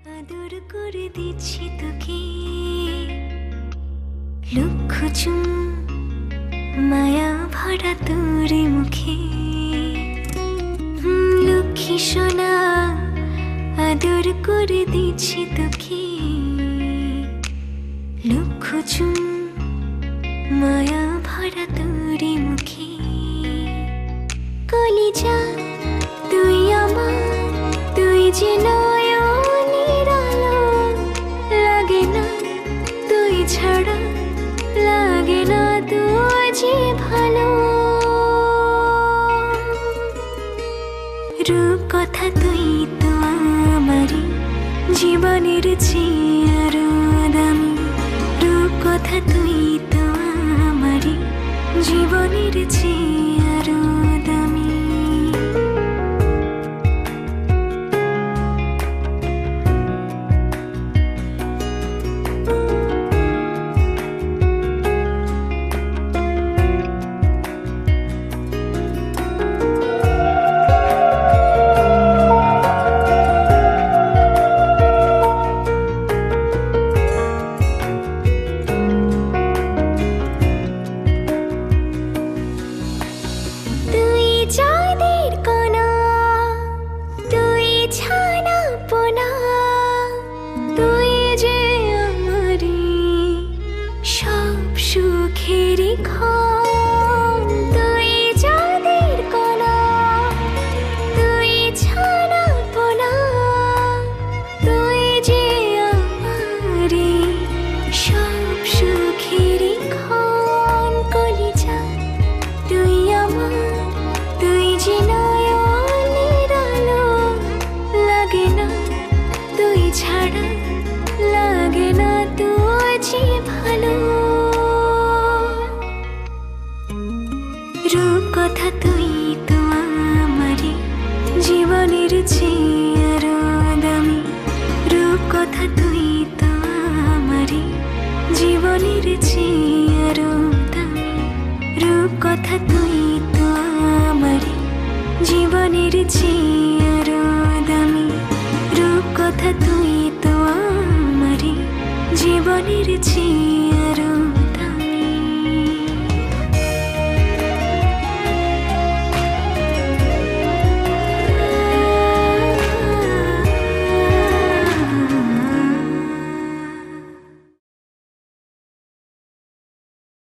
আদর করে দিচ্ছি তোকে লক্ষ চুম মায়া ভরা তোর মুখে লক্ষ্মী সোনা আদর করে দিচ্ছি তোকে লক্ষ চুম মায়া ভরা তোর মুখে কলিজা তুই আমার তুই যে নয়নের আলো লাগে না তুই ছাড়া লাগে না তুই যে ভালো রূপ কথা তুই তো আমারই জীবনের চেয়ে আরো দামি রূপ কথা তুই তো আমারই জীবনের চেয়ে আরো দামি চাঁদের কোনা তুই ছানা পোনা তুই যে আমারি সব সুখের ক্ষণ তুই চাঁদের কোনা তুই ছানা পোনা তুই যে আমারি সব সুখের ক্ষণ কলিজা তুই আমার তুই যে নয়নের আলো লাগে না তুই ছাড়া লাগে না তুই যে ভালো রূপ কথা তুই তো আমারই জীবনের চেয়ে আরো দামি রূপ কথা তুই তো আমারই জীবনের চেয়ে আরো দামি রূপ কথা তুই তো আমারই জীবনের চেয়ে